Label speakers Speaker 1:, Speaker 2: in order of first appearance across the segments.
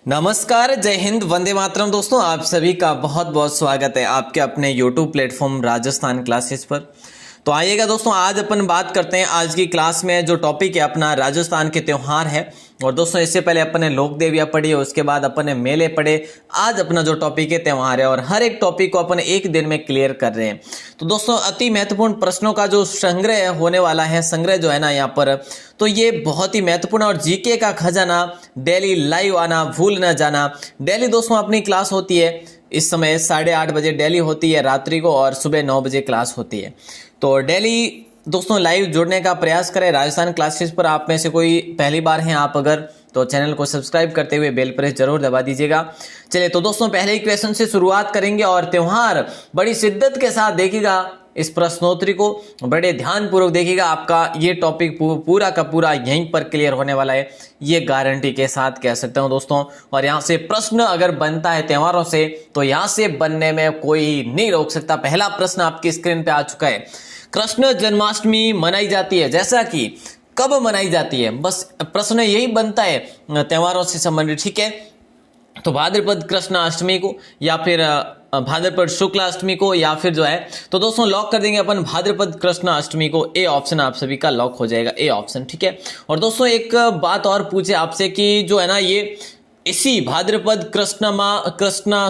Speaker 1: नमस्कार, जय हिंद, वंदे मातरम। दोस्तों, आप सभी का बहुत बहुत स्वागत है आपके अपने YouTube प्लेटफॉर्म राजस्थान क्लासेस पर। तो आइएगा दोस्तों, आज अपन बात करते हैं। आज की क्लास में जो टॉपिक है अपना राजस्थान के त्यौहार है। और दोस्तों, इससे पहले अपन ने लोक देवियाँ पढ़ी, उसके बाद अपन ने मेले पढ़े। आज अपना जो टॉपिक है त्यौहार है, और हर एक टॉपिक को अपन एक दिन में क्लियर कर रहे हैं। तो दोस्तों, अति महत्वपूर्ण प्रश्नों का जो संग्रह होने वाला है, संग्रह जो है ना यहाँ पर, तो ये बहुत ही महत्वपूर्ण। और जीके का खजाना, डेली लाइव आना, भूल न जाना। डेली दोस्तों अपनी क्लास होती है, इस समय 8:30 बजे डेली होती है रात्रि को, और सुबह 9 बजे क्लास होती है। तो डेली दोस्तों लाइव जुड़ने का प्रयास करें राजस्थान क्लासेस पर। आप में से कोई पहली बार हैं आप अगर, तो चैनल को सब्सक्राइब करते हुए बेल प्रेस जरूर दबा दीजिएगा। चलिए तो दोस्तों, पहले ही क्वेश्चन से शुरुआत करेंगे। और त्यौहार बड़ी शिद्दत के साथ देखिएगा, इस प्रश्नोत्तरी को बड़े ध्यान पूर्वक देखिएगा। आपका ये टॉपिक पूरा का पूरा यहीं पर क्लियर होने वाला है, ये गारंटी के साथ कह सकता हूं दोस्तों। और यहाँ से प्रश्न अगर बनता है त्योहारों से, तो यहाँ से बनने में कोई नहीं रोक सकता। पहला प्रश्न आपकी स्क्रीन पे आ चुका है। कृष्ण जन्माष्टमी मनाई जाती है, जैसा कि कब मनाई जाती है, बस प्रश्न यही बनता है त्योहारों से संबंधित। ठीक है, तो भाद्रपद कृष्ण अष्टमी को, या फिर भाद्रपद शुक्ल अष्टमी को, या फिर जो है, तो दोस्तों लॉक कर देंगे अपन भाद्रपद कृष्ण अष्टमी को। ए ऑप्शन आप सभी का लॉक हो जाएगा, ए ऑप्शन। ठीक है, और दोस्तों एक बात और पूछे आपसे कि जो है ना, ये इसी भाद्रपद कृष्ण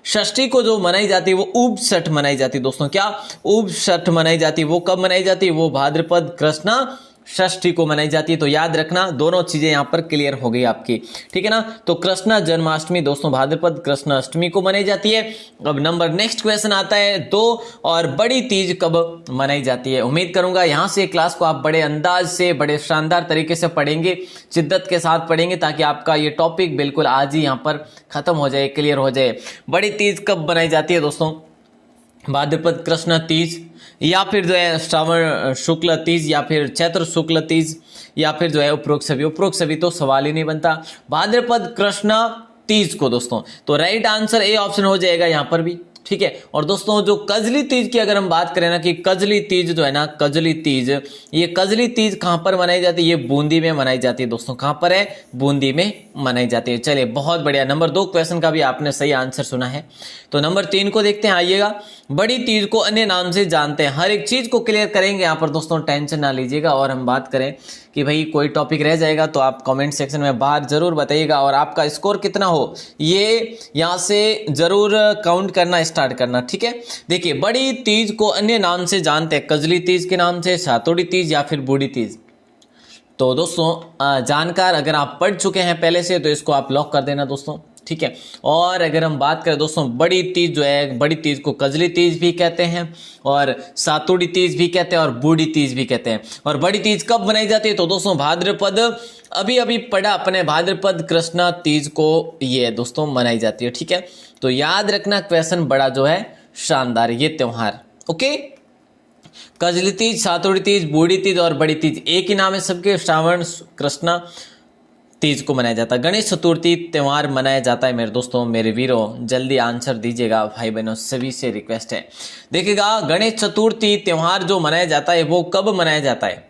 Speaker 1: षष्ठी को जो मनाई जाती है, वो ऊब छठ मनाई जाती है दोस्तों। क्या ऊब छठ मनाई जाती है? वो कब मनाई जाती है? वो भाद्रपद कृष्ण षष्ठी को मनाई जाती है। तो याद रखना, दोनों चीजें यहाँ पर क्लियर हो गई आपकी। ठीक है ना। तो कृष्ण जन्माष्टमी दोस्तों भाद्रपद कृष्ण अष्टमी को मनाई जाती है। अब नंबर नेक्स्ट क्वेश्चन आता है 2, और बड़ी तीज कब मनाई जाती है? उम्मीद करूंगा यहाँ से क्लास को आप बड़े अंदाज से, बड़े शानदार तरीके से पढ़ेंगे, शिद्दत के साथ पढ़ेंगे, ताकि आपका ये टॉपिक बिल्कुल आज ही यहाँ पर खत्म हो जाए, क्लियर हो जाए। बड़ी तीज कब मनाई जाती है दोस्तों? भाद्रपद कृष्ण तीज, या फिर जो है श्रावण शुक्ल तीज, या फिर चैत्र शुक्ल तीज, या फिर जो है उपरोक्त सभी तो सवाल ही नहीं बनता। भाद्रपद कृष्ण तीज को दोस्तों, तो राइट आंसर ए ऑप्शन हो जाएगा यहाँ पर भी। ठीक है, और दोस्तों जो कजली तीज की अगर हम बात करें ना, कि कजली तीज जो है ना, कजली तीज, ये कजली तीज कहां पर मनाई जाती है? ये बूंदी में मनाई जाती है दोस्तों। कहां पर है? बूंदी में मनाई जाती है। चलिए, बहुत बढ़िया। नंबर 2 क्वेश्चन का भी आपने सही आंसर सुना है। तो नंबर 3 को देखते हैं, आइएगा। बड़ी तीज को अन्य नाम से जानते हैं। हर एक चीज को क्लियर करेंगे यहाँ पर दोस्तों, टेंशन ना लीजिएगा। और हम बात करें कि भाई कोई टॉपिक रह जाएगा तो आप कमेंट सेक्शन में बाहर जरूर बताइएगा, और आपका स्कोर कितना हो ये यहाँ से जरूर काउंट करना स्टार्ट करना। ठीक है, देखिए, बड़ी तीज को अन्य नाम से जानते हैं, कजली तीज के नाम से, सातोड़ी तीज, या फिर बूढ़ी तीज। तो दोस्तों जानकार अगर आप पढ़ चुके हैं पहले से, तो इसको आप लॉक कर देना दोस्तों। ठीक है, और अगर हम बात करें दोस्तों, बड़ी तीज जो है, बड़ी तीज को कजली तीज भी कहते हैं, और सातुड़ी तीज भी कहते हैं, और बूढ़ी तीज भी कहते हैं। और बड़ी तीज कब मनाई जाती है? तो दोस्तों भाद्रपद, अभी पढ़ा अपने, भाद्रपद कृष्ण तीज को ये दोस्तों मनाई जाती है। ठीक है, तो याद रखना, क्वेश्चन बड़ा जो है शानदार, ये त्योहार। ओके, कजली तीज, सातुड़ी तीज, बूढ़ी तीज और बड़ी तीज एक ही नाम है सबके। श्रावण कृष्ण तीज को मनाया जाता है। गणेश चतुर्थी त्यौहार मनाया जाता है मेरे दोस्तों, मेरे वीरों, जल्दी आंसर दीजिएगा भाई बहनों, सभी से रिक्वेस्ट है। देखिएगा, गणेश चतुर्थी त्यौहार जो मनाया जाता है वो कब मनाया जाता है?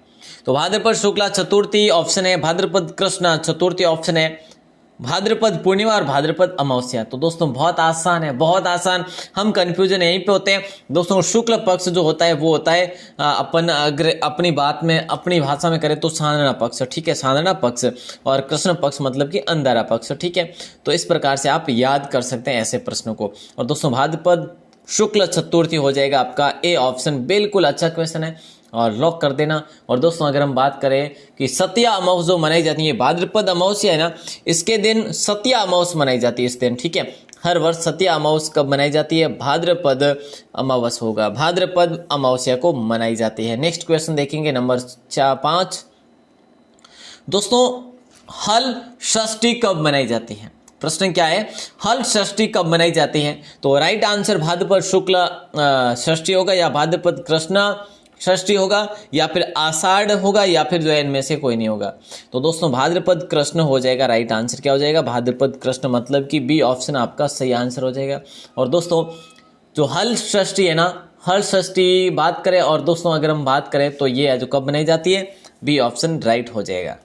Speaker 1: तो भाद्रपद शुक्ला चतुर्थी ऑप्शन है, भाद्रपद कृष्ण चतुर्थी ऑप्शन है, भाद्रपद पूर्णिमा और भाद्रपद अमावस्या। तो दोस्तों बहुत आसान है, बहुत आसान। हम कंफ्यूजन यहीं पे होते हैं दोस्तों। शुक्ल पक्ष जो होता है वो होता है अपन अगर अपनी बात में, अपनी भाषा में करें तो साधारण पक्ष। ठीक है, साधारण पक्ष, और कृष्ण पक्ष मतलब कि अंधारा पक्ष। ठीक है, तो इस प्रकार से आप याद कर सकते हैं ऐसे प्रश्नों को। और दोस्तों भाद्रपद शुक्ल चतुर्थी हो जाएगा आपका ए ऑप्शन। बिल्कुल अच्छा क्वेश्चन है, और लॉक कर देना। और दोस्तों अगर हम बात करें कि सत्या अमावस जो मनाई जाती है, भाद्रपद अमावस्या है ना, इसके दिन सत्या अमावस मनाई जाती है इस दिन। ठीक है, हर वर्ष सत्या अमावस कब मनाई जाती है? भाद्रपद अमावस होगा, भाद्रपद अमावस्या को मनाई जाती है। नेक्स्ट क्वेश्चन देखेंगे, नंबर 5 दोस्तों, हल षष्ठी कब मनाई जाती है? प्रश्न क्या है? हल षष्ठी कब मनाई जाती है? तो राइट आंसर भाद्रपद शुक्ल षष्ठी होगा, या भाद्रपद कृष्ण षष्ठी होगा, या फिर आषाढ़ होगा, या फिर जो है इनमें से कोई नहीं होगा। तो दोस्तों भाद्रपद कृष्ण हो जाएगा। राइट आंसर क्या हो जाएगा? भाद्रपद कृष्ण, मतलब कि बी ऑप्शन आपका सही आंसर हो जाएगा। और दोस्तों जो हल षष्ठी है ना, हल षष्ठी बात करें, और दोस्तों अगर हम बात करें तो ये है जो कब मनाई जाती है? बी ऑप्शन राइट हो जाएगा।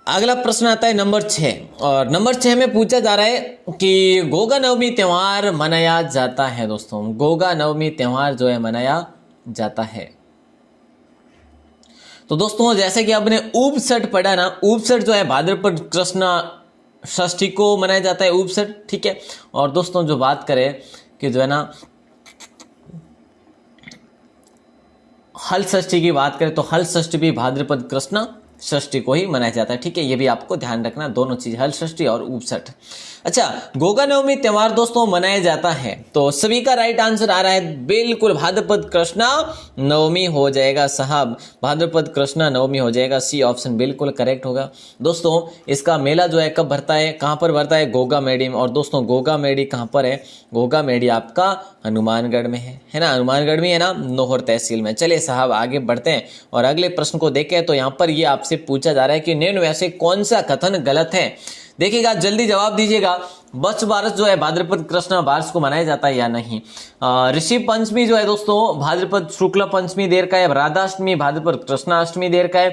Speaker 1: अगला प्रश्न आता है नंबर 6, और नंबर 6 में पूछा जा रहा है कि गोगा नवमी त्योहार मनाया जाता है। दोस्तों गोगा नवमी त्योहार जो है मनाया जाता है। तो दोस्तों जैसे कि आपने उपसट पढ़ा ना, उपसट जो है भाद्रपद कृष्ण षष्ठी को मनाया जाता है उपसट, ठीक है। और दोस्तों जो बात करें कि जो है ना हल षष्ठी की बात करें तो हल षष्ठी भी भाद्रपद कृष्ण षष्ठी को ही मनाया जाता है, ठीक है। ये भी आपको ध्यान रखना, दोनों चीज हल षष्ठी और उपसठ। अच्छा, गोगा नवमी त्योहार दोस्तों मनाया जाता है, तो सभी का राइट आंसर आ रहा है बिल्कुल भाद्रपद कृष्ण नवमी हो जाएगा साहब, भाद्रपद कृष्ण नवमी हो जाएगा, सी ऑप्शन बिल्कुल करेक्ट होगा। दोस्तों इसका मेला जो है कब भरता है, कहां पर भरता है, गोगा मेडी में। और दोस्तों गोगा मेडी कहां पर है, गोगा मेडी आपका हनुमानगढ़ में है ना, हनुमानगढ़ में है ना, नोहर तहसील में। चलिए साहब आगे बढ़ते हैं और अगले प्रश्न को देखें। तो यहाँ पर ये आपसे पूछा जा रहा है कि निम्न में से कौन सा कथन गलत है। देखिएगा, जल्दी जवाब दीजिएगा। बच बारस जो है भाद्रपद कृष्ण बारस को मनाया जाता है या नहीं। ऋषि पंचमी जो है दोस्तों भाद्रपद शुक्ल पंचमी देर का है, राधाष्टमी भाद्रपद कृष्णाष्टमी देर का है।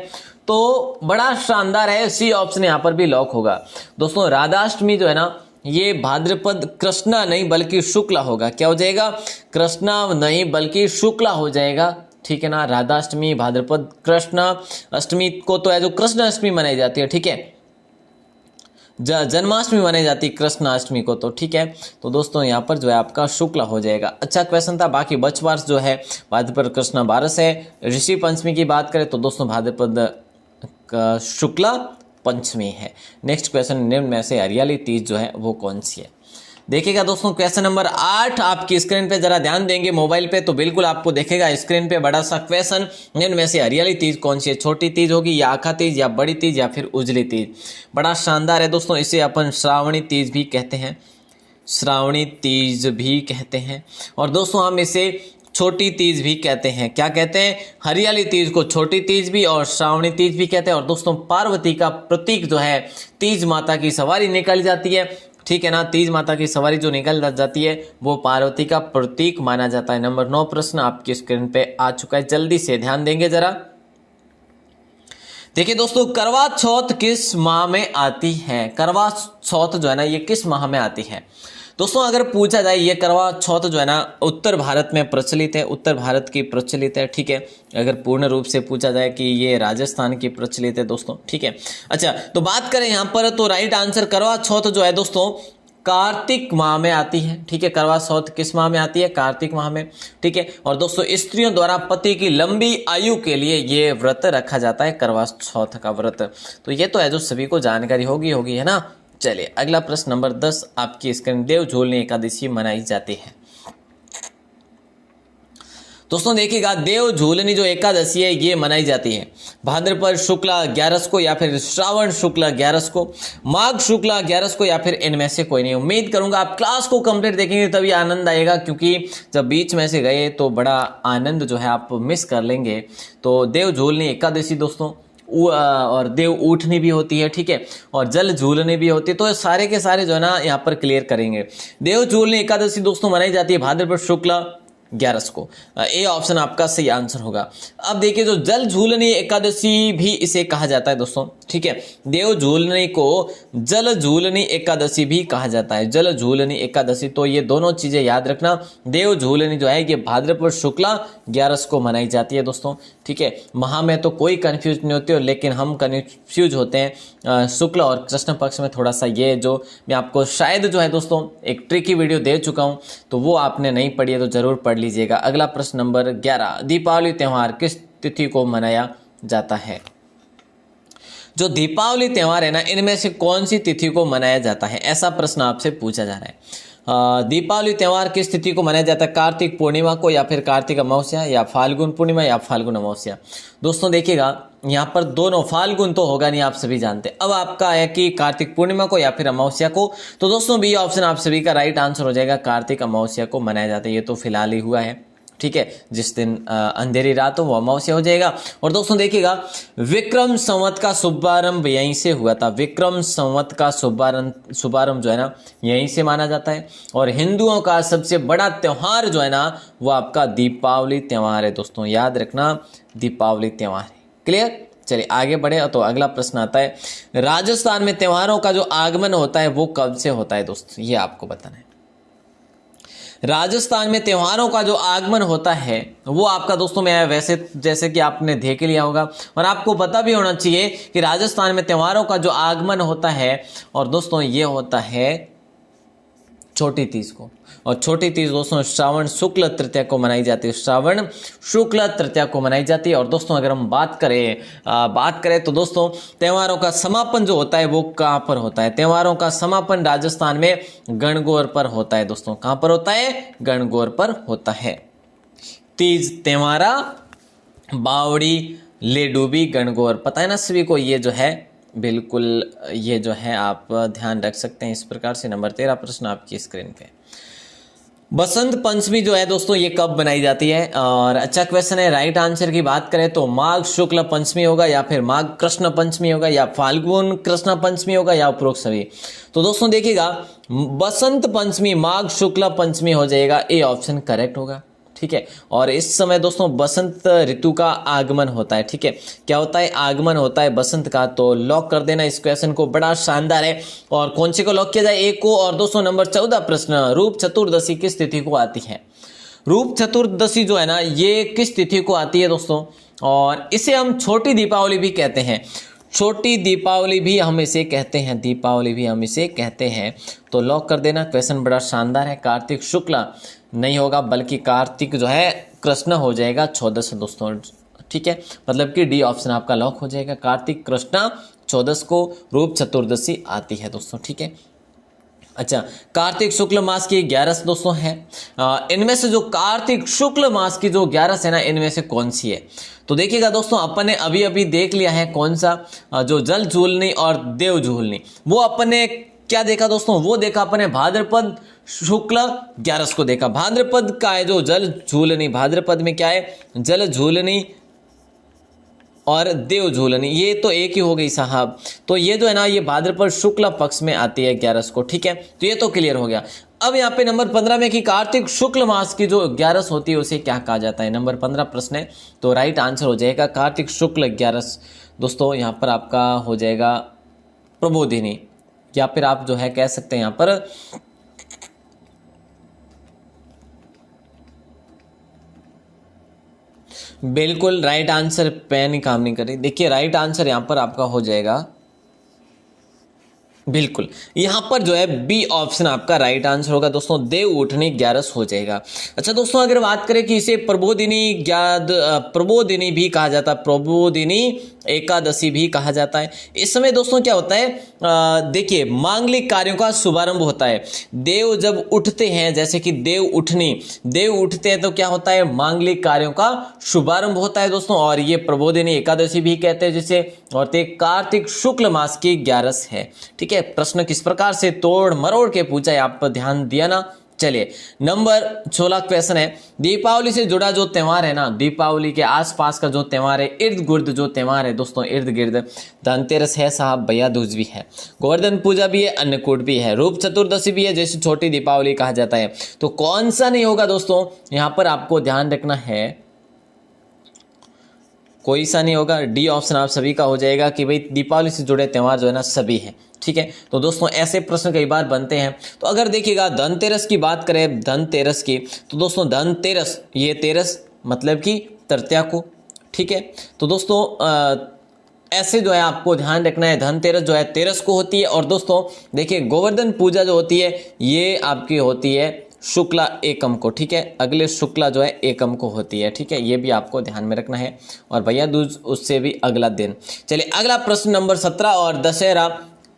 Speaker 1: तो बड़ा शानदार है, सी ऑप्शन यहाँ पर भी लॉक होगा। दोस्तों राधाष्टमी जो है ना ये भाद्रपद कृष्णा नहीं बल्कि शुक्ला होगा। क्या हो जाएगा, कृष्णा नहीं बल्कि शुक्ला हो जाएगा, ठीक है ना। राधाष्टमी भाद्रपद कृष्ण अष्टमी को तो है जो कृष्ण अष्टमी मनाई जाती है, ठीक है। जन्माष्टमी मनाई जाती है कृष्णाष्टमी को, तो ठीक है। तो दोस्तों यहाँ पर जो है आपका शुक्ला हो जाएगा। अच्छा क्वेश्चन था। बाकी बचवार्ष जो है भाद्रपद कृष्ण बारस है। ऋषि पंचमी की बात करें तो दोस्तों भाद्रपद शुक्ला पंचमी है। नेक्स्ट क्वेश्चन, निम्न में से हरियाली तीज जो है वो कौन सी है। देखिएगा दोस्तों क्वेश्चन नंबर 8 आपकी स्क्रीन पे, जरा ध्यान देंगे मोबाइल पे तो बिल्कुल आपको देखेगा स्क्रीन पे बड़ा सा क्वेश्चन। निम्न में से हरियाली तीज कौन सी है, छोटी तीज होगी या आखा तीज या बड़ी तीज या फिर उजली तीज। बड़ा शानदार है दोस्तों, इसे अपन श्रावणी तीज भी कहते हैं, श्रावणी तीज भी कहते हैं। और दोस्तों हम इसे छोटी तीज भी कहते हैं। क्या कहते हैं, हरियाली तीज को छोटी तीज भी और श्रावणी तीज भी कहते हैं। और दोस्तों पार्वती का प्रतीक जो है तीज माता की सवारी निकल जाती है, ठीक है ना। तीज माता की सवारी जो निकल जाती है वो पार्वती का प्रतीक माना जाता है। नंबर 9 प्रश्न आपकी स्क्रीन पे आ चुका है, जल्दी से ध्यान देंगे जरा। देखिए दोस्तों करवा चौथ किस माह में आती है, करवा चौथ जो है ना ये किस माह में आती है। दोस्तों अगर पूछा जाए ये करवा चौथ जो है ना उत्तर भारत में प्रचलित है, उत्तर भारत की प्रचलित है, ठीक है। अगर पूर्ण रूप से पूछा जाए कि ये राजस्थान की प्रचलित है दोस्तों, ठीक है। अच्छा तो बात करें यहाँ पर तो राइट आंसर करवा चौथ जो है दोस्तों कार्तिक माह में आती है, ठीक है। करवा चौथ किस माह में आती है, कार्तिक माह में, ठीक है। और दोस्तों स्त्रियों द्वारा पति की लंबी आयु के लिए ये व्रत रखा जाता है, करवा चौथ का व्रत। तो ये तो है जो सभी को जानकारी होगी है ना। चलिए अगला प्रश्न नंबर 10 आपकी स्क्रीन, देव झूलनी एकादशी मनाई जाती है। दोस्तों देखिएगा देव झूलनी जो एकादशी है ये मनाई जाती है भाद्रपद शुक्ला 11 को या फिर श्रावण शुक्ला 11 को, माघ शुक्ला 11 को या फिर इनमें से कोई नहीं। उम्मीद करूंगा आप क्लास को कंप्लीट देखेंगे तभी आनंद आएगा, क्योंकि जब बीच में से गए तो बड़ा आनंद जो है आप मिस कर लेंगे। तो देव झूलनी एकादशी दोस्तों और देव उठनी भी होती है, ठीक है, और जल झूलनी भी होती है। तो सारे के सारे जो है ना यहाँ पर क्लियर करेंगे। देव झूलनी एकादशी दोस्तों मनाई जाती है भाद्रपद शुक्ला 11 को, ए ऑप्शन आपका सही आंसर होगा। अब देखिए जो जल झूलनी एकादशी भी इसे कहा जाता है दोस्तों, ठीक है। देव झूलनी को जल झूलनी एकादशी भी कहा जाता है, जल झूलनी एकादशी। तो ये दोनों चीजें याद रखना। देव झूलनी जो है ये भाद्रपद शुक्ला 11 को मनाई जाती है दोस्तों, ठीक है। माह में तो कोई कंफ्यूज नहीं होती, लेकिन हम कंफ्यूज होते हैं शुक्ल और कृष्ण पक्ष में थोड़ा सा। ये जो मैं आपको शायद जो है दोस्तों एक ट्रिकी वीडियो दे चुका हूं, तो वो आपने नहीं पढ़ी है तो जरूर पढ़ लीजिएगा। अगला प्रश्न नंबर 11, दीपावली त्योहार किस तिथि को मनाया जाता है। जो दीपावली त्योहार है ना इनमें से कौन सी तिथि को मनाया जाता है, ऐसा प्रश्न आपसे पूछा जा रहा है। दीपावली त्योहार किस तिथि को मनाया जाता है, कार्तिक पूर्णिमा को या फिर कार्तिक अमावस्या या फाल्गुन पूर्णिमा या फाल्गुन अमावस्या। दोस्तों देखिएगा यहाँ पर दोनों, फाल्गुन तो होगा नहीं आप सभी जानते। अब आपका है कि कार्तिक पूर्णिमा को या फिर अमावस्या को। तो दोस्तों बी ऑप्शन आप सभी का राइट आंसर हो जाएगा, कार्तिक अमावस्या को मनाया जाता है। ये तो फिलहाल ही हुआ है, ठीक है। जिस दिन अंधेरी रात हो वो अमावस्या हो जाएगा। और दोस्तों देखिएगा विक्रम संवत का शुभारंभ यहीं से हुआ था, विक्रम संवत का शुभारंभ जो है ना यहीं से माना जाता है। और हिंदुओं का सबसे बड़ा त्योहार जो है ना वो आपका दीपावली त्योहार है दोस्तों, याद रखना दीपावली त्योहार है। क्लियर, चलिए आगे बढ़े तो अगला प्रश्न आता है, राजस्थान में त्योहारों का जो आगमन होता है वो कब से होता है दोस्तों, ये आपको बताना है। राजस्थान में त्योहारों का जो आगमन होता है वो आपका दोस्तों मैं वैसे जैसे कि आपने देख लिया होगा और आपको पता भी होना चाहिए कि राजस्थान में त्योहारों का जो आगमन होता है और दोस्तों ये होता है छोटी तीज को। और छोटी तीज दोस्तों श्रावण शुक्ल तृतीया को मनाई जाती है, श्रावण शुक्ल तृतीया को मनाई जाती है। और दोस्तों अगर हम बात करें तो दोस्तों त्योहारों का समापन जो होता है वो कहाँ पर होता है, त्योहारों का समापन राजस्थान में गणगौर पर होता है दोस्तों। कहाँ पर होता है, गणगौर पर होता है। तीज, त्योहारा, बावड़ी, लेडूबी, गणगौर, पता है ना सभी को, ये जो है बिल्कुल ये जो है आप ध्यान रख सकते हैं इस प्रकार से। नंबर 13 प्रश्न आपकी स्क्रीन पे, बसंत पंचमी जो है दोस्तों ये कब बनाई जाती है, और अच्छा क्वेश्चन है। राइट आंसर की बात करें तो माघ शुक्ल पंचमी होगा या फिर माघ कृष्ण पंचमी होगा या फाल्गुन कृष्ण पंचमी होगा या उपरोक्त सभी। तो दोस्तों देखिएगा बसंत पंचमी माघ शुक्ल पंचमी हो जाएगा, ए ऑप्शन करेक्ट होगा, ठीक है। और इस समय दोस्तों बसंत ऋतु का आगमन होता है, ठीक है। क्या होता है, आगमन होता है बसंत का। तो लॉक कर देना इस क्वेश्चन को, बड़ा शानदार है। और कौन से को लॉक किया जाए, एक को। और दोस्तों नंबर 14 प्रश्न, रूप चतुर्दशी किस तिथि को आती है। रूप चतुर्दशी जो है ना ये किस तिथि को आती है दोस्तों, और इसे हम छोटी दीपावली भी कहते हैं, छोटी दीपावली भी हम इसे कहते हैं, दीपावली भी हम इसे कहते हैं। तो लॉक कर देना, क्वेश्चन बड़ा शानदार है। कार्तिक शुक्ला नहीं होगा बल्कि कार्तिक जो है कृष्ण हो जाएगा 14 से दोस्तों, ठीक है। मतलब कि डी ऑप्शन आपका लॉक हो जाएगा, कार्तिक कृष्ण 14 को रूप चतुर्दशी आती है दोस्तों, ठीक है। अच्छा, कार्तिक शुक्ल मास की 11 दोस्तों है। इनमें से जो कार्तिक शुक्ल मास की जो 11 है ना, इनमें से कौन सी है। तो देखिएगा दोस्तों अपन ने अभी अभी देख लिया है कौन सा, जो जल झूलनी और देव झूलनी, वो अपन ने क्या देखा दोस्तों, वो देखा अपने भाद्रपद शुक्ल 11 को देखा। भाद्रपद का है जो जल झूलनी, भाद्रपद में क्या है, जल झूलनी और देव झूलनी, ये तो एक ही हो गई साहब। तो ये जो है ना ये भाद्रपद शुक्ल पक्ष में आती है 11 को, ठीक है। तो ये तो क्लियर हो गया। अब यहाँ पे नंबर 15 में कि कार्तिक शुक्ल मास की जो 11 होती है उसे क्या कहा जाता है। नंबर 15 प्रश्न है, तो राइट आंसर हो जाएगा कार्तिक शुक्ल 11 दोस्तों। यहाँ पर आपका हो जाएगा प्रबोधिनी, या फिर आप जो है कह सकते हैं यहाँ पर बिल्कुल राइट आंसर, पेन ही काम नहीं कर रही। देखिए राइट आंसर यहाँ पर आपका हो जाएगा बिल्कुल, यहाँ पर जो है बी ऑप्शन आपका राइट आंसर होगा दोस्तों, देव उठनी 11 हो जाएगा। अच्छा दोस्तों अगर बात करें कि इसे प्रबोधिनी भी कहा जाता है, प्रबोधिनी एकादशी भी कहा जाता है। इस समय दोस्तों क्या होता है, देखिए मांगलिक कार्यों का शुभारंभ होता है। देव जब उठते हैं, जैसे कि देव उठते हैं तो क्या होता है, मांगलिक कार्यों का शुभारंभ होता है दोस्तों। और ये प्रबोधिनी एकादशी भी कहते हैं जिसे, और ते कार्तिक शुक्ल मास की 11 है, ठीक है। प्रश्न किस प्रकार से तोड़ मरोड़ के पूछा है, आप पर ध्यान दिया ना। चलिए नंबर 16 क्वेश्चन है, दीपावली से जुड़ा जो त्योहार है ना, दीपावली के आसपास का जो त्योहार है, इर्द गिर्द जो त्योहार है दोस्तों, इर्द गिर्द धनतेरस है साहब, भैया दूज भी है, गोवर्धन पूजा भी है, अन्नकूट भी है, रूप चतुर्दशी भी है जैसे छोटी दीपावली कहा जाता है। तो कौन सा नहीं होगा दोस्तों, यहाँ पर आपको ध्यान रखना है, कोई सा नहीं होगा। डी ऑप्शन आप सभी का हो जाएगा कि भाई दीपावली से जुड़े त्योहार जो है ना सभी है, ठीक है। तो दोस्तों ऐसे प्रश्न कई बार बनते हैं। तो अगर देखिएगा धनतेरस की बात करें, धनतेरस की, तो दोस्तों धनतेरस ये तेरस मतलब कि तृतीया को, ठीक है। तो दोस्तों ऐसे जो है आपको ध्यान रखना है, धनतेरस जो है 13 को होती है। और दोस्तों देखिए गोवर्धन पूजा जो होती है ये आपकी होती है शुक्ला एकम को, ठीक है। अगले शुक्ला जो है एकम को होती है, ठीक है। ये भी आपको ध्यान में रखना है। और भैया दूज उससे भी अगला दिन। चलिए अगला प्रश्न नंबर 17, और दशहरा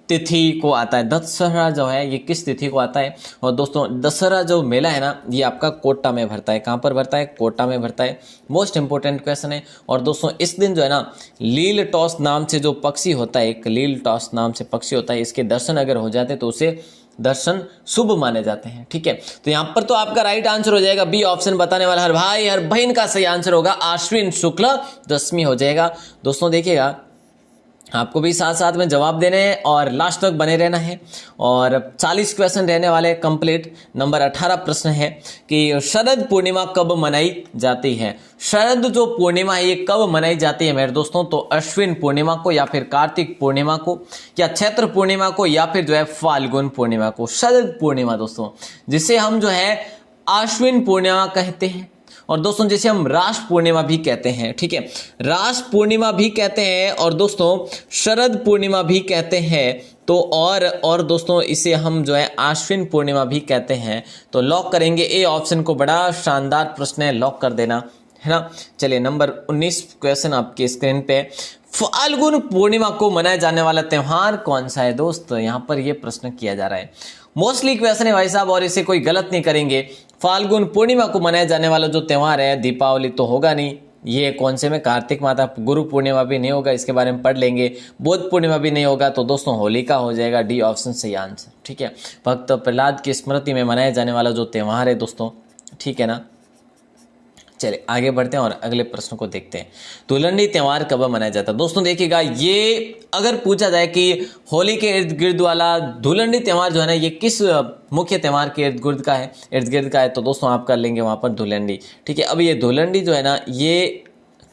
Speaker 1: तिथि को आता है। दशहरा जो है ये किस तिथि को आता है। और दोस्तों दशहरा जो मेला है ना ये आपका कोटा में भरता है। कहाँ पर भरता है, कोटा में भरता है। मोस्ट इंपोर्टेंट क्वेश्चन है। और दोस्तों इस दिन जो है ना लील टॉस नाम से जो पक्षी होता है, एक लील टॉस नाम से पक्षी होता है, इसके दर्शन अगर हो जाते तो उसे दर्शन शुभ माने जाते हैं, ठीक है। तो यहाँ पर तो आपका राइट आंसर हो जाएगा बी ऑप्शन, बताने वाला हर भाई हर बहन का सही आंसर होगा आश्विन शुक्ल दशमी हो जाएगा। दोस्तों देखिएगा आपको भी साथ साथ में जवाब देने हैं और लास्ट तक बने रहना है। और 40 क्वेश्चन रहने वाले कंप्लीट। नंबर 18 प्रश्न है कि शरद पूर्णिमा कब मनाई जाती है। शरद जो पूर्णिमा है ये कब मनाई जाती है मेरे दोस्तों, तो अश्विन पूर्णिमा को या फिर कार्तिक पूर्णिमा को या चैत्र पूर्णिमा को या फिर जो है फाल्गुन पूर्णिमा को। शरद पूर्णिमा दोस्तों जिसे हम जो है अश्विन पूर्णिमा कहते हैं और दोस्तों जिसे हम रास पूर्णिमा भी कहते हैं, ठीक है, रास पूर्णिमा भी कहते हैं और दोस्तों शरद पूर्णिमा भी कहते हैं। तो और दोस्तों इसे हम जो है आश्विन पूर्णिमा भी कहते हैं। तो लॉक करेंगे ए ऑप्शन को। बड़ा शानदार प्रश्न है, लॉक कर देना है ना। चलिए नंबर 19 क्वेश्चन आपकी स्क्रीन पे। फाल्गुन पूर्णिमा को मनाया जाने वाला त्योहार कौन सा है दोस्तों, यहाँ पर यह प्रश्न किया जा रहा है। मोस्टली क्वेश्चन है भाई साहब और इसे कोई गलत नहीं करेंगे। फाल्गुन पूर्णिमा को मनाया जाने वाला जो त्योहार है, दीपावली तो होगा नहीं, ये कौन से में कार्तिक माता, गुरु पूर्णिमा भी नहीं होगा, इसके बारे में पढ़ लेंगे, बुद्ध पूर्णिमा भी नहीं होगा, तो दोस्तों होलिका हो जाएगा। डी ऑप्शन सही आंसर, ठीक है। भक्त प्रहलाद की स्मृति में मनाया जाने वाला जो त्योहार है दोस्तों, ठीक है ना। चलिए आगे बढ़ते हैं और अगले प्रश्न को देखते हैं। धुलंडी त्योहार कब मनाया जाता है दोस्तों, देखिएगा ये अगर पूछा जाए कि होली के इर्द गिर्द वाला धुलंडी त्योहार जो है ना ये किस मुख्य त्योहार के इर्द गिर्द का है, तो दोस्तों आप कर लेंगे वहां पर धुलंडी, ठीक है। अब ये धुलंडी जो है ना ये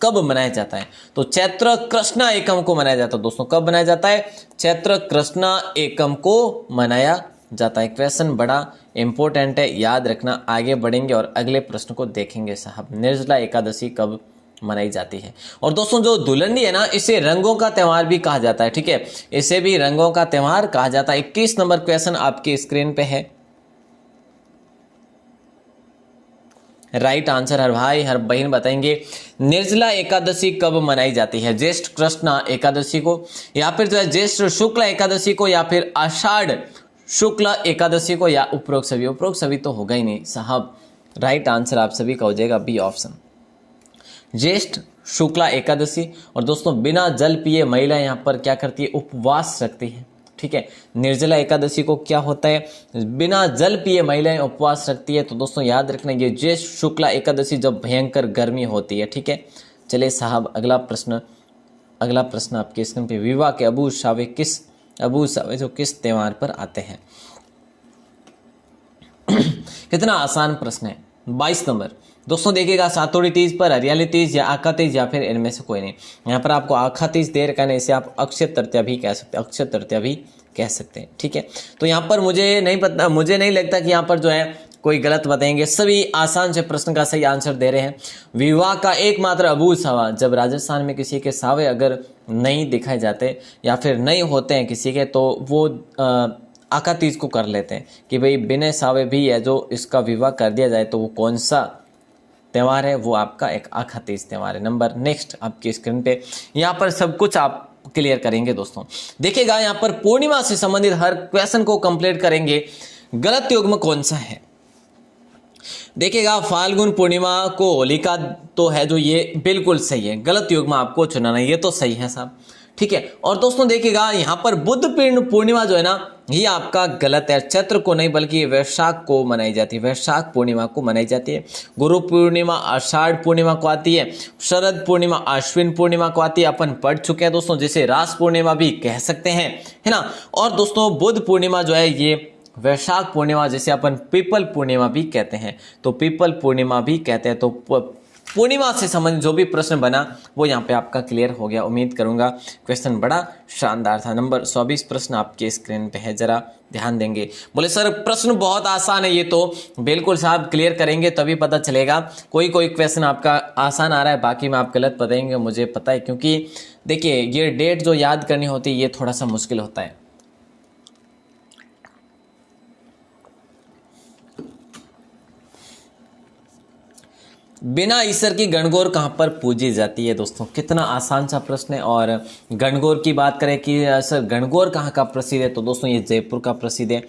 Speaker 1: कब मनाया जाता है, तो चैत्र कृष्णा एकम को मनाया जाता है दोस्तों। कब मनाया जाता है, चैत्र कृष्णा एकम को मनाया जाता है। क्वेश्चन बड़ा इंपॉर्टेंट है, याद रखना। आगे बढ़ेंगे और अगले प्रश्न को देखेंगे साहब। निर्जला एकादशी कब मनाई जाती है। और दोस्तों जो धुलंडी है ना इसे रंगों का त्योहार भी कहा जाता है, ठीक है, इसे भी रंगों का त्योहार कहा जाता है। 21 नंबर क्वेश्चन आपकी स्क्रीन पे है। राइट आंसर हर भाई हर बहन बताएंगे। निर्जला एकादशी कब मनाई जाती है, ज्येष्ठ कृष्णा एकादशी को या फिर जो है ज्येष्ठ शुक्ला एकादशी को या फिर आषाढ़ शुक्ला एकादशी को या उपरोक्त सभी। उपरोक्त सभी तो होगा ही नहीं साहब। राइट आंसर आप सभी का हो जाएगा बी ऑप्शन, ज्येष्ठ शुक्ला एकादशी। और दोस्तों बिना जल पिए महिला यहाँ पर क्या करती है, उपवास रखती है, ठीक है। निर्जला एकादशी को क्या होता है, बिना जल पिए महिलाएं उपवास रखती है। तो दोस्तों याद रखना ये ज्येष्ठ शुक्ला एकादशी जब भयंकर गर्मी होती है, ठीक है। चलिए साहब अगला प्रश्न आपके स्क्रीन पे। विवाह के अबू सावे जो किस त्योहार पर आते हैं। कितना आसान प्रश्न है। 22 नंबर दोस्तों देखिएगा, सातोड़ी तीज पर, हरियाली तीज या आखा तीज या फिर इनमें से कोई नहीं। यहाँ पर आपको आखा तीज दे रखा है, इसे आप अक्षय तृतीया भी कह सकते हैं, ठीक है। तो यहाँ पर मुझे नहीं लगता कि यहाँ पर जो है कोई गलत बताएंगे। सभी आसान से प्रश्न का सही आंसर दे रहे हैं। विवाह का एकमात्र अबूझ सावा, जब राजस्थान में किसी के सावे अगर नहीं दिखाए जाते या फिर नहीं होते हैं किसी के, तो वो आका तीज को कर लेते हैं कि भाई बिना सावे भी है जो इसका विवाह कर दिया जाए, तो वो कौन सा त्योहार है, वो आपका एक आखा तीज त्योहार है। नंबर नेक्स्ट आपकी स्क्रीन पे, यहाँ पर सब कुछ आप क्लियर करेंगे दोस्तों। देखिएगा यहाँ पर पूर्णिमा से संबंधित हर क्वेश्चन को कंप्लीट करेंगे। गलत युग्म कौन सा है, देखिएगा फाल्गुन पूर्णिमा को होलिका तो है जो ये बिल्कुल सही है। गलत युग्म आपको चुनाना, ये तो सही है साहब, ठीक है। और दोस्तों देखिएगा यहाँ पर बुद्ध पूर्णिमा जो है ना ये आपका गलत है। चैत्र को नहीं बल्कि वैशाख को मनाई जाती है, वैशाख पूर्णिमा को मनाई जाती है। गुरु पूर्णिमा आषाढ़ पूर्णिमा को आती है। शरद पूर्णिमा अश्विन पूर्णिमा को आती है, अपन पढ़ चुके हैं दोस्तों, जिसे रास पूर्णिमा भी कह सकते हैं, है ना। और दोस्तों बुद्ध पूर्णिमा जो है ये वैशाख पूर्णिमा, जिसे अपन पीपल पूर्णिमा भी कहते हैं, तो पीपल पूर्णिमा भी कहते हैं। तो पूर्णिमा से संबंधित जो भी प्रश्न बना वो यहाँ पे आपका क्लियर हो गया, उम्मीद करूंगा। क्वेश्चन बड़ा शानदार था। नंबर 24 प्रश्न आपके स्क्रीन पे है, जरा ध्यान देंगे। बोले सर प्रश्न बहुत आसान है, ये तो बिल्कुल साहब क्लियर करेंगे तभी पता चलेगा। कोई क्वेश्चन आपका आसान आ रहा है, बाकी में आप गलत बताएंगे, मुझे पता है, क्योंकि देखिए ये डेट जो याद करनी होती है ये थोड़ा सा मुश्किल होता है। बिना ईश्वर की गणगौर कहाँ पर पूजी जाती है दोस्तों, कितना आसान सा प्रश्न है। और गणगौर की बात करें कि सर गणगौर कहाँ का प्रसिद्ध है, तो दोस्तों ये जयपुर का प्रसिद्ध है।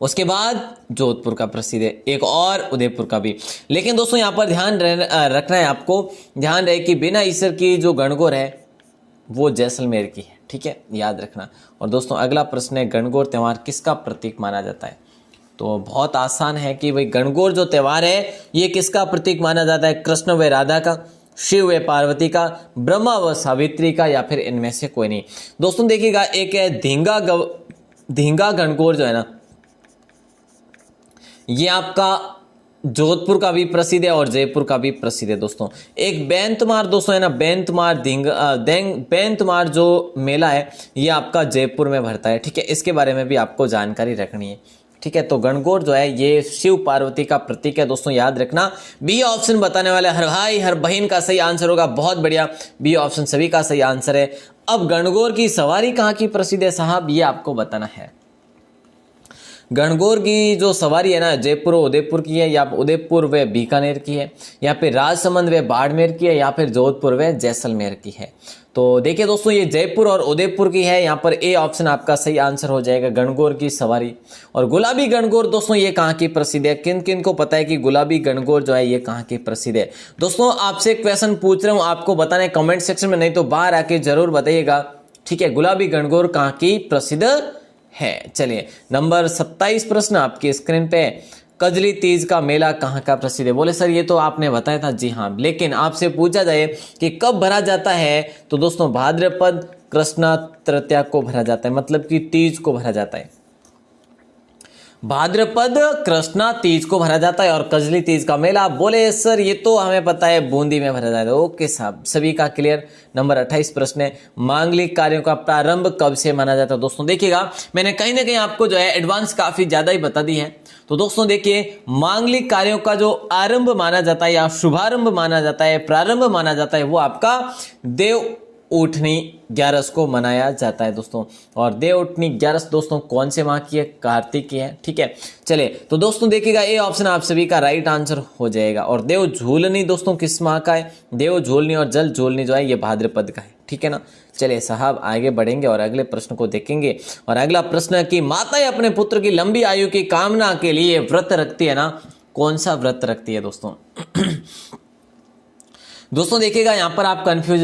Speaker 1: उसके बाद जोधपुर का प्रसिद्ध है, एक और उदयपुर का भी। लेकिन दोस्तों यहाँ पर ध्यान रखना है आपको, ध्यान रहे कि बिना ईश्वर की जो गणगौर है वो जैसलमेर की है, ठीक है, याद रखना। और दोस्तों अगला प्रश्न है, गणगौर त्योहार किसका प्रतीक माना जाता है, तो बहुत आसान है कि भाई गणगौर जो त्योहार है ये किसका प्रतीक माना जाता है, कृष्ण व राधा का। शिव व पार्वती का, ब्रह्मा व सावित्री का, या फिर इनमें से कोई नहीं। दोस्तों देखिएगा, एक है धींगा गणगौर जो है ना, ये आपका जोधपुर का भी प्रसिद्ध है और जयपुर का भी प्रसिद्ध है दोस्तों। एक बेंतमार दोस्तों है ना, बेंतमार जो मेला है ये आपका जयपुर में भरता है, ठीक है। इसके बारे में भी आपको जानकारी रखनी है, ठीक है। तो गणगौर जो है ये शिव पार्वती का प्रतीक है दोस्तों, याद रखना। बी ऑप्शन बताने वाले हर भाई हर बहन का सही आंसर होगा, बहुत बढ़िया, बी ऑप्शन सभी का सही आंसर है। अब गणगौर की सवारी कहाँ की प्रसिद्ध है साहब, ये आपको बताना है। गणगौर की जो सवारी है ना, जयपुर और उदयपुर की है, या उदयपुर व बीकानेर की है, या फिर राजसमंद व बाड़मेर की है, या फिर जोधपुर व जैसलमेर की है। तो देखिए दोस्तों, ये जयपुर और उदयपुर की है, यहाँ पर ए ऑप्शन आपका सही आंसर हो जाएगा, गणगौर की सवारी। और गुलाबी गणगौर दोस्तों ये कहाँ की प्रसिद्ध है, किन किन को पता है कि गुलाबी गणगौर जो है ये कहाँ की प्रसिद्ध है। दोस्तों आपसे क्वेश्चन पूछ रहा हूँ, आपको बताना है कमेंट सेक्शन में, नहीं तो बाहर आके जरूर बताइएगा, ठीक है। गुलाबी गणगौर कहाँ की प्रसिद्ध है। चलिए नंबर 27 प्रश्न आपकी स्क्रीन पे, कजली तीज का मेला कहाँ का प्रसिद्ध है। बोले सर ये तो आपने बताया था, जी हाँ, लेकिन आपसे पूछा जाए कि कब भरा जाता है, तो दोस्तों भाद्रपद कृष्णा तृतीया को भरा जाता है, मतलब कि तीज को भरा जाता है। भाद्रपद कृष्णा तीज को भरा जाता है। और कजली तीज का मेला, बोले सर ये तो हमें पता है बूंदी में भरा जाता है। ओके साहब, सभी का क्लियर। नंबर 28 प्रश्न है, मांगलिक कार्यों का प्रारंभ कब से माना जाता है। दोस्तों देखिएगा, मैंने कहीं ना कहीं आपको जो है एडवांस काफी ज्यादा ही बता दी है। तो दोस्तों देखिए, मांगलिक कार्यों का जो आरंभ माना जाता है या शुभारंभ माना जाता है, प्रारंभ माना जाता है, वो आपका देव उठनी 11 को मनाया जाता है दोस्तों। और देव उठनी 11 दोस्तों कौन से माह की है, कार्तिक की है, ठीक है। चलिए तो दोस्तों देखिएगा, ये ऑप्शन आप सभी का राइट आंसर हो जाएगा। और देव झूलनी दोस्तों किस माह का है, देव झूलनी और जल झूलनी जो है ये भाद्रपद का है, ठीक है ना। चलिए साहब आगे बढ़ेंगे और अगले प्रश्न को देखेंगे। और अगला प्रश्न है कि माताएं अपने पुत्र की लंबी आयु की कामना के लिए व्रत रखती है ना, कौन सा व्रत रखती है दोस्तों। दोस्तों देखिएगा, यहाँ पर आप कंफ्यूज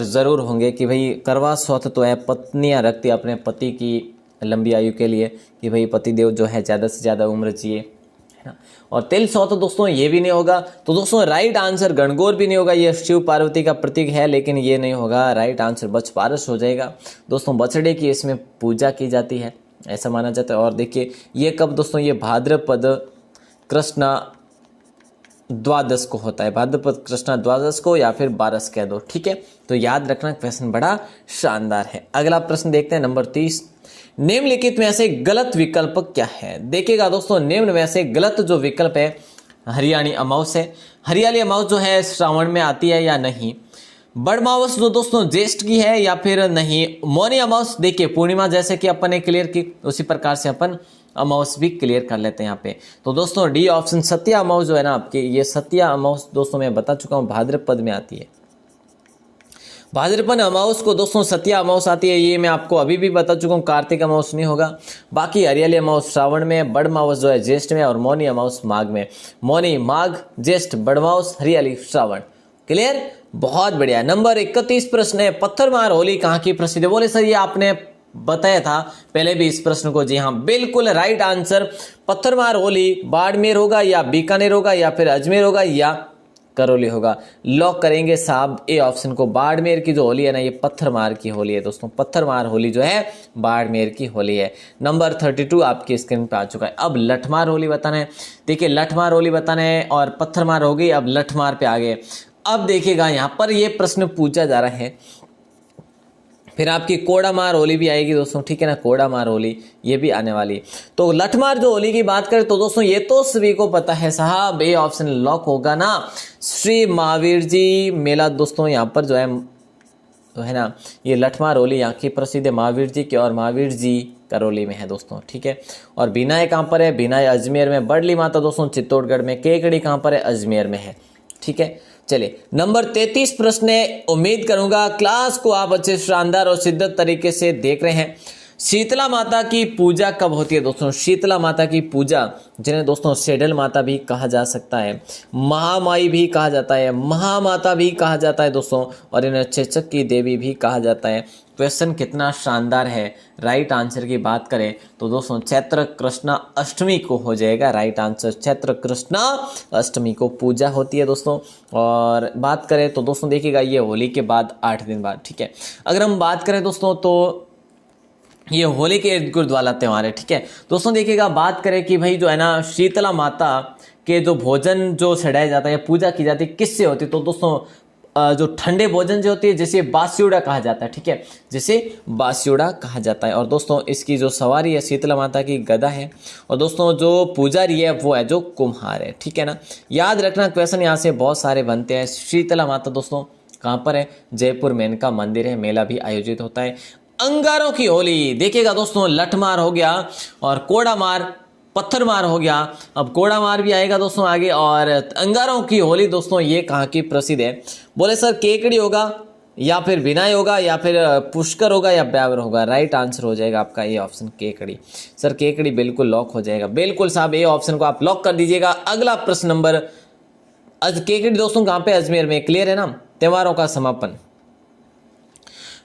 Speaker 1: जरूर होंगे कि भाई करवा चौथ तो है पत्नियां रखती है अपने पति की लंबी आयु के लिए, कि भाई पतिदेव जो है ज़्यादा से ज़्यादा उम्र जिए, है ना। और तिल चौथ दोस्तों ये भी नहीं होगा। तो दोस्तों राइट आंसर गणगौर भी नहीं होगा, ये शिव पार्वती का प्रतीक है, लेकिन ये नहीं होगा। राइट आंसर बछपारस हो जाएगा दोस्तों। बछड़े की इसमें पूजा की जाती है, ऐसा माना जाता है। और देखिए ये कब दोस्तों, ये भाद्रपद कृष्णा द्वादश को होता है, भाद्रपद कृष्णा द्वादश को, या फिर 12 कह दो, ठीक है। तो याद रखना, क्वेश्चन बड़ा शानदार है। अगला प्रश्न देखते हैं, नंबर 30, निम्नलिखित में से गलत विकल्प क्या है। देखिएगा दोस्तों, निम्न में से गलत जो विकल्प है, हरियाणी अमावस है। हरियाली अमावस जो है श्रावण में आती है या नहीं। बड़मावस जो दोस्तों ज्येष्ठ की है या फिर नहीं। मौनी अमावस देखिए पूर्णिमा जैसे कि अपन ने क्लियर की, उसी प्रकार से अपन अमावस भी क्लियर कर लेते हैं यहाँ पे। तो दोस्तों डी ऑप्शन सत्या अमावस जो है ना आपकी, ये सत्या अमावस दोस्तों मैं बता चुका हूँ भाद्रपद में आती है। भाद्रपद अमावस को दोस्तों सत्या अमावस आती है, ये मैं आपको अभी भी बता चुका हूँ, कार्तिक अमावस नहीं होगा। बाकी हरियाली अमावस श्रावण में, बड़मावस जो है ज्येष्ठ में, और मौनी अमावस माघ में। मौनी माघ, ज्येष्ठ बड़मावस, हरियाली श्रावण। क्लियर, बहुत बढ़िया। नंबर 31 प्रश्न है, पत्थरमार होली कहाँ की प्रसिद्ध है। बोले सर ये आपने बताया था पहले भी इस प्रश्न को, जी हाँ बिल्कुल राइट आंसर। पत्थरमार होली बाड़मेर होगा या बीकानेर होगा या फिर अजमेर होगा या करौली होगा। लॉक करेंगे साहब ए ऑप्शन को। बाड़मेर की जो होली है ना, ये पत्थरमार की होली है दोस्तों। पत्थरमार होली जो है बाड़मेर की होली है। नंबर 32 आपकी स्क्रीन पे आ चुका है। अब लठमार होली बताना है। देखिए लठमार होली बताना है, और पत्थरमार हो गई, अब लठमार पे आ गए। अब देखिएगा यहाँ पर ये प्रश्न पूछा जा रहा है, फिर आपकी कोड़ामार होली भी आएगी दोस्तों, ठीक है ना। कोड़ामार होली ये भी आने वाली। तो लठमार जो होली की बात करें तो दोस्तों ये तो सभी को पता है साहब, ए ऑप्शन लॉक होगा ना। श्री महावीर जी मेला दोस्तों यहाँ पर जो है ना, ये लठमार होली यहाँ की प्रसिद्ध है महावीर जी की, और महावीर जी करौली में है दोस्तों, ठीक है। और बिनाय कहाँ पर है, बिनाय अजमेर में। बड़ली माता दोस्तों चित्तौड़गढ़ में। केकड़ी कहाँ पर है, अजमेर में है, ठीक है। चलिए नंबर 33 प्रश्न है, उम्मीद करूंगा क्लास को आप अच्छे शानदार और शिद्दत तरीके से देख रहे हैं। शीतला माता की पूजा कब होती है दोस्तों? शीतला माता की पूजा, जिन्हें दोस्तों सेडल माता भी कहा जा सकता है, महामाई भी कहा जाता है, महामाता भी कहा जाता है दोस्तों, और इन्हें चेचक की देवी भी कहा जाता है। क्वेश्चन कितना शानदार है। राइट आंसर की बात करें तो दोस्तों चैत्र कृष्णा अष्टमी को हो जाएगा राइट आंसर। चैत्र कृष्णा अष्टमी को पूजा होती है दोस्तों। और बात करें तो दोस्तों देखिएगा ये होली के बाद 8 दिन बाद, ठीक है। अगर हम बात करें दोस्तों तो ये होली के इर्द गिर्द वाला त्यौहार है, ठीक है दोस्तों। देखिएगा बात करें कि भाई जो है ना शीतला माता के जो भोजन जो चढ़ाया जाता है, पूजा की जाती है, किससे होती है? तो दोस्तों जो ठंडे भोजन जो होती है जिसे बास्योड़ा कहा जाता है, ठीक है, जिसे बास्योड़ा कहा जाता है। और दोस्तों इसकी जो सवारी है शीतला माता की गदा है, और दोस्तों जो पुजारी है वो है जो कुम्हार है, ठीक है ना। याद रखना क्वेश्चन यहाँ से बहुत सारे बनते हैं। शीतला माता दोस्तों कहाँ पर है? जयपुर में इनका मंदिर है, मेला भी आयोजित होता है। अंगारों की होली देखिएगा दोस्तों, लठमार हो गया और कोड़ा मार, पत्थर मार हो गया, अब कोड़ा मार भी आएगा दोस्तों आगे। और अंगारों की होली दोस्तों ये कहाँ की प्रसिद्ध है? बोले सर केकड़ी होगा या फिर विनय होगा या फिर पुष्कर होगा या ब्यावर होगा? राइट आंसर हो जाएगा आपका ये ऑप्शन केकड़ी। सर केकड़ी बिल्कुल लॉक हो जाएगा, बिल्कुल साहब, ये ऑप्शन को आप लॉक कर दीजिएगा। अगला प्रश्न नंबर, केकड़ी दोस्तों कहाँ पे? अजमेर में, क्लियर है ना। त्योहारों का समापन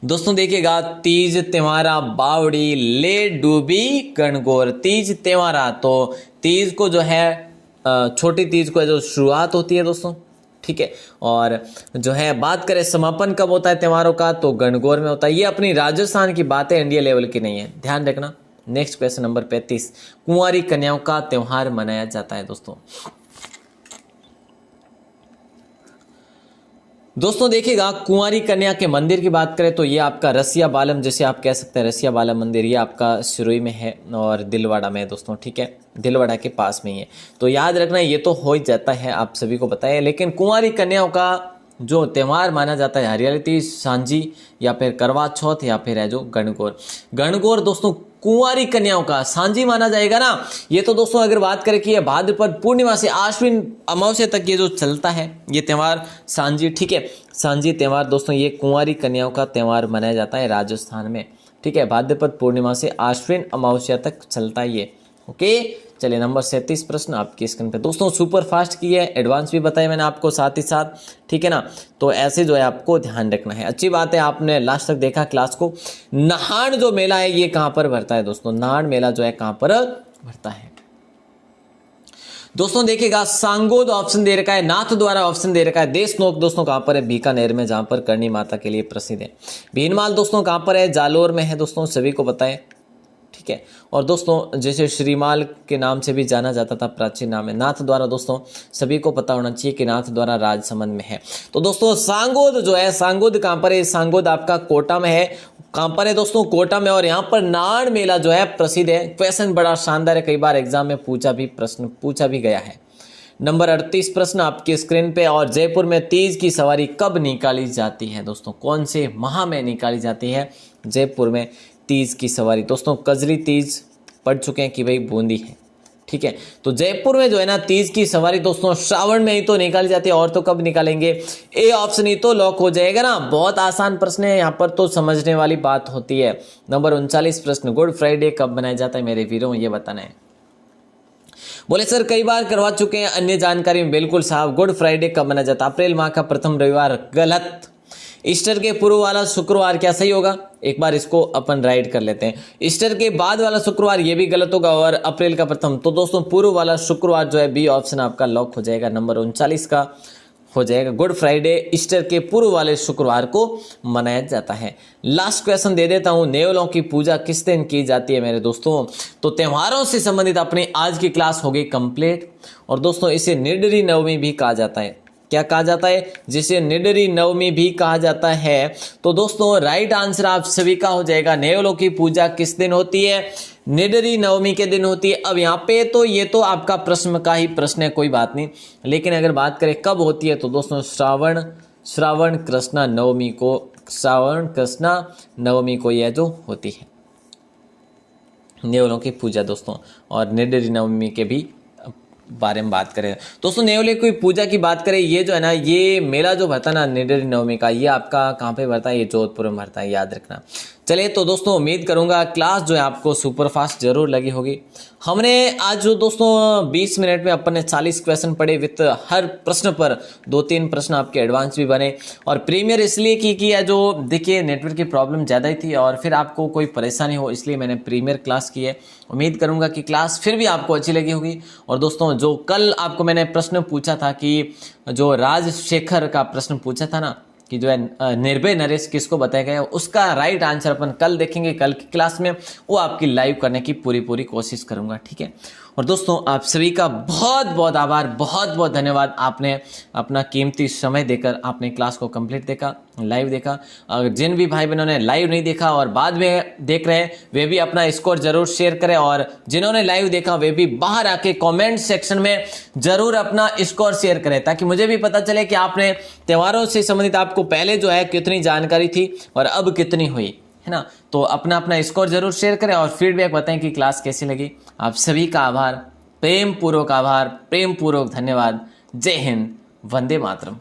Speaker 1: दोस्तों देखिएगा, तीज त्योहारा, बावड़ी, ले डूबी, गणगौर। तीज त्योहारा तो तीज को जो है छोटी तीज को जो शुरुआत होती है दोस्तों, ठीक है। और जो है बात करें समापन कब होता है त्योहारों का, तो गणगौर में होता है। ये अपनी राजस्थान की बात है, इंडिया लेवल की नहीं है, ध्यान रखना। नेक्स्ट क्वेश्चन नंबर 35, कुंवारी कन्याओं का त्योहार मनाया जाता है दोस्तों। दोस्तों देखिएगा कुंवारी कन्या के मंदिर की बात करें तो ये आपका रसिया बालम, जैसे आप कह सकते हैं रसिया बालम मंदिर, ये आपका सिरोही में है और दिलवाड़ा में है दोस्तों, ठीक है, दिलवाड़ा के पास में ही है। तो याद रखना ये तो हो ही जाता है, आप सभी को पता है। लेकिन कुंवारी कन्याओं का जो त्यौहार माना जाता है हरियाली तीज, सांझी या फिर करवा चौथ या फिर है जो गणगौर। गणगौर दोस्तों कुंवारी कन्याओं का सांझी माना जाएगा ना। ये तो दोस्तों अगर बात करें कि ये भाद्रपद पूर्णिमा से आश्विन अमावस्या तक ये जो चलता है ये त्यौहार सांझी, ठीक है, सांझी त्यौहार दोस्तों ये कुंवारी कन्याओं का त्यौहार मनाया जाता है राजस्थान में, ठीक है। भाद्रपद पूर्णिमा से आश्विन अमावस्या तक चलता है ये, ओके। चलिए नंबर 37 प्रश्न आपकी स्क्रीन पे दोस्तों, सुपर फास्ट की है, एडवांस भी बताया मैंने आपको साथ ही साथ, ठीक है ना। तो ऐसे जो है आपको ध्यान रखना है। अच्छी बात है आपने लास्ट तक देखा क्लास को। नाहन जो मेला है ये कहां पर भरता है दोस्तों? नाहन मेला जो है कहां पर भरता है दोस्तों? देखिएगा सांगोद ऑप्शन दे रखा है, नाथ द्वारा ऑप्शन दे रखा है, देशनोक दोस्तों कहां पर है? बीकानेर में, जहां पर करणी माता के लिए प्रसिद्ध है। भीनमाल दोस्तों कहां पर है? जालोर में है दोस्तों, सभी को पता है, ठीक है। और दोस्तों जैसे श्रीमाल के नाम से भी जाना जाता था, प्राचीन नाम है। नाथ द्वारा दोस्तों सभी को पता होना चाहिए कि नाथ द्वारा राजसमंद में है। तो दोस्तों सांगोद जो है, सांगोद कहां पर है? सांगोद आपका कोटा में है। कहां पर है दोस्तों? कोटा में। और यहां पर नाहन मेला जो है प्रसिद्ध है। क्वेश्चन बड़ा शानदार है, कई बार एग्जाम में प्रश्न पूछा भी गया है। नंबर 38 प्रश्न आपकी स्क्रीन पे। और जयपुर में तीज की सवारी कब निकाली जाती है दोस्तों? कौन से माह में निकाली जाती है जयपुर में तीज की सवारी? दोस्तों कजली तीज पढ़ चुके हैं कि भाई बूंदी है, ठीक है। तो जयपुर में जो है ना तीज की सवारी दोस्तों श्रावण में ही तो निकाली जाती है, और तो कब निकालेंगे? ए ऑप्शन ही तो लॉक हो जाएगा ना। बहुत आसान प्रश्न है, यहाँ पर तो समझने वाली बात होती है। नंबर 39 प्रश्न, गुड फ्राइडे कब मनाया जाता है मेरे वीरों, ये बताना है। बोले सर कई बार करवा चुके हैं, अन्य जानकारी में बिल्कुल साहब। गुड फ्राइडे कब मनाया जाता है? अप्रैल माह का प्रथम रविवार, गलत। ईस्टर के पूर्व वाला शुक्रवार, क्या सही होगा? एक बार इसको अपन राइट कर लेते हैं। ईस्टर के बाद वाला शुक्रवार, ये भी गलत होगा। और अप्रैल का प्रथम, तो दोस्तों पूर्व वाला शुक्रवार जो है बी ऑप्शन आपका लॉक हो जाएगा। नंबर 39 का हो जाएगा। गुड फ्राइडे ईस्टर के पूर्व वाले शुक्रवार को मनाया जाता है। लास्ट क्वेश्चन दे देता हूं, नेवलों की पूजा किस दिन की जाती है मेरे दोस्तों? तो त्योहारों से संबंधित अपनी आज की क्लास हो गई कंप्लीट। और दोस्तों इसे निडरी नवमी भी कहा जाता है। क्या कहा जाता है? जिसे निडरी नवमी भी कहा जाता है। तो दोस्तों राइट आंसर आप सभी का हो जाएगा, नेवलों की पूजा किस दिन होती है? निडरी नवमी के दिन होती है। अब यहाँ पे तो ये तो आपका प्रश्न का ही प्रश्न है, कोई बात नहीं। लेकिन अगर बात करें कब होती है, तो दोस्तों श्रावण कृष्णा नवमी को, श्रावण कृष्णा नवमी को यह जो होती है नेवलों की पूजा दोस्तों। और निडरी नवमी के भी बारे में बात करें दोस्तों, नेवले की पूजा की बात करें, ये जो है ना, ये मेला जो भरता है ना निडरी नवमी का, ये आपका कहाँ पे भरता है, ये जोधपुर में भरता है, याद रखना। चलिए तो दोस्तों उम्मीद करूंगा क्लास जो है आपको सुपर फास्ट जरूर लगी होगी। हमने आज जो दोस्तों 20 मिनट में अपन ने 40 क्वेश्चन पढ़े, विथ हर प्रश्न पर 2-3 प्रश्न आपके एडवांस भी बने। और प्रीमियर इसलिए की है, जो देखिए नेटवर्क की प्रॉब्लम ज़्यादा ही थी और फिर आपको कोई परेशानी हो, इसलिए मैंने प्रीमियर क्लास की है। उम्मीद करूंगा कि क्लास फिर भी आपको अच्छी लगी होगी। और दोस्तों जो कल आपको मैंने प्रश्न पूछा था कि जो राजशेखर का प्रश्न पूछा था ना कि जो है निर्भय नरेश किसको बताया गया, उसका राइट आंसर अपन कल देखेंगे कल की क्लास में, वो आपकी लाइव करने की पूरी कोशिश करूंगा, ठीक है। और दोस्तों आप सभी का बहुत बहुत आभार, बहुत बहुत धन्यवाद, आपने अपना कीमती समय देकर आपने क्लास को कंप्लीट देखा, लाइव देखा। अगर जिन भी भाई बहनों ने लाइव नहीं देखा और बाद में देख रहे हैं, वे भी अपना स्कोर जरूर शेयर करें, और जिन्होंने लाइव देखा वे भी बाहर आके कमेंट सेक्शन में जरूर अपना स्कोर शेयर करें, ताकि मुझे भी पता चले कि आपने त्योहारों से संबंधित आपको पहले जो है कितनी जानकारी थी और अब कितनी हुई, है ना। तो अपना अपना स्कोर जरूर शेयर करें और फीडबैक बताएं कि क्लास कैसी लगी। आप सभी का आभार, प्रेम पूर्वक आभार, प्रेम पूर्वक धन्यवाद। जय हिंद, वंदे मातरम।